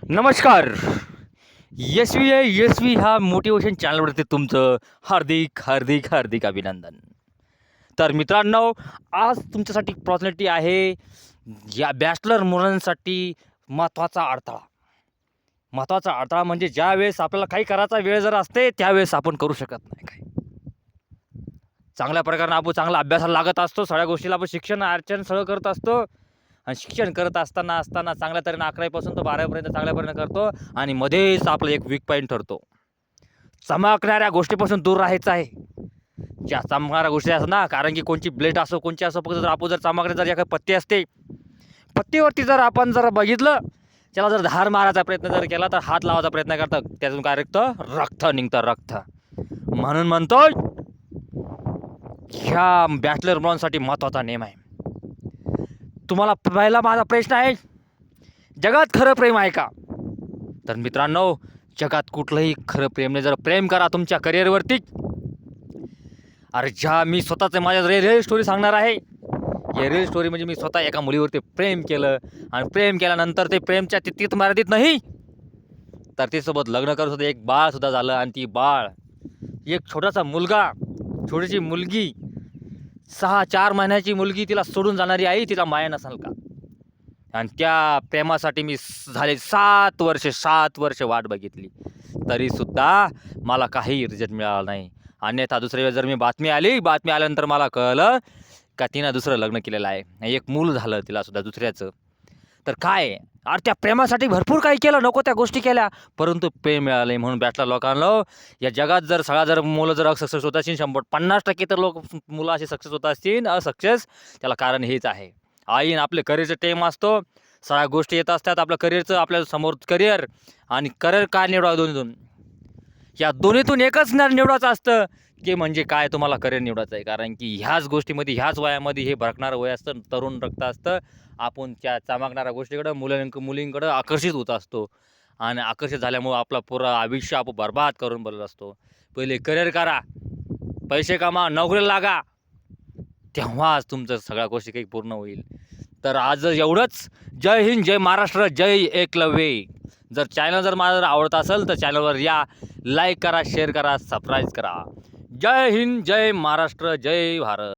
नमस्कार. यशवी ह्या मोटिवेशन चॅनलवरती तुमचं हार्दिक हार्दिक हार्दिक अभिनंदन. तर मित्रांनो, आज तुमच्यासाठी अपॉर्च्युनिटी आहे या बॅचलर मुलांसाठी महत्त्वाचा अडथळा. महत्त्वाचा अडथळा म्हणजे ज्यावेळेस आपल्याला काही करायचा वेळ जर असते त्यावेळेस आपण करू शकत नाही काही. चांगल्या प्रकारे आपण चांगला अभ्यासाला लागत असतो, सगळ्या गोष्टीला आपण शिक्षण अर्चन सगळं करत असतो आणि शिक्षण करत असताना चांगल्या तऱ्हेने 11वीपासून तर 12वीपर्यंत चांगल्यापर्यंत करतो आणि मध्येच आपलं एक वीक पॉईंट ठरतो. चमकणाऱ्या गोष्टीपासून दूर राहायचं आहे. ज्या चमकणाऱ्या गोष्टी असतात ना, कारण की कोणची ब्लेड असो कोणची असो, फक्त जर आपण जर चमकणे जर एखादी पत्ती असते, पत्तीवरती जर आपण जर बघितलं, त्याला जर धार मारायचा प्रयत्न जर केला तर हात लावायचा प्रयत्न करतात, त्यातून काय निघतं? रक्त निघतं, रक्त. म्हणून म्हणतोय ह्या बॅचलर मुलांसाठी महत्त्वाचा नेम आहे. तुम्हाला पहिला माझा प्रश्न आहे, जगात खरं प्रेम आहे का? तर मित्रांनो, जगात कुठलंही खरं प्रेम नाही. जर प्रेम करा तुमच्या करिअरवरती. अरे मी स्वतःचं माझ्या रिअल स्टोरी सांगणार आहे. या रिअल स्टोरी म्हणजे मी स्वतः एका मुलीवरती प्रेम केलं आणि प्रेम केल्यानंतर ते प्रेमच्या तितकीच मर्यादित नाही, तर तिच्यासोबत लग्न करत होते. एक बाळसुद्धा झालं आणि ती बाळ, एक छोटासा मुलगा, छोटीशी मुलगी, 4 महिन्याची मुलगी, तिला सोडून जाणारी आई, तिला माया नसेल का? आणि त्या प्रेमासाठी मी झाले 7 वर्ष वाट बघितली, तरीसुद्धा मला काही रिझल्ट मिळाला नाही. अन्यथा दुसऱ्या वेळेस जर बातमी आल्यानंतर मला कळलं का तिनं दुसरं लग्न केलेलं आहे, एक मूल झालं तिलासुद्धा दुसऱ्याचं. तर काय, अरे त्या प्रेमासाठी भरपूर काही केलं, नको त्या गोष्टी केल्या, परंतु प्रेम मिळालं नाही. म्हणून बॅचलर लोकांना, या जगात जर मुलं जर सक्सेस होत असतील, 50% तर मुलं असे सक्सेस होत असतील असक्सेस, त्याला कारण हेच आहे. आईन आपले करिअरचं टेम असतो, सगळ्या गोष्टी येत असतात, आपलं करिअरचं, आपल्या समोर करिअर आणि करिअर काय निवडावं, दोन्हीतून या दोन्हीतून एकच निवडायचं असतं की म्हणजे काय, तुम्हाला करिअर निवडायचं आहे. कारण की ह्याच गोष्टीमध्ये, ह्याच वयामध्ये हे भरकणारं वय असतं, तरुण रक्त असतं. आपण त्या चमकणाऱ्या गोष्टीकडं मुलींकडं आकर्षित होत असतो आणि आकर्षित झाल्यामुळं आपला पुरा आयुष्य आपण बरबाद करून बोलत असतो. पहिले करिअर करा, पैसे कमा, नोकरीला लागा, तेव्हाच तुमचं सगळ्या गोष्टी काही पूर्ण होईल. तर आज एवढंच. जय हिंद, जय महाराष्ट्र, जय एकलव्य. जर चॅनल जर मला आवडत असेल तर चॅनलवर या, लाईक करा, शेअर करा, सबस्क्राईब करा. जय हिंद, जय महाराष्ट्र, जय भारत.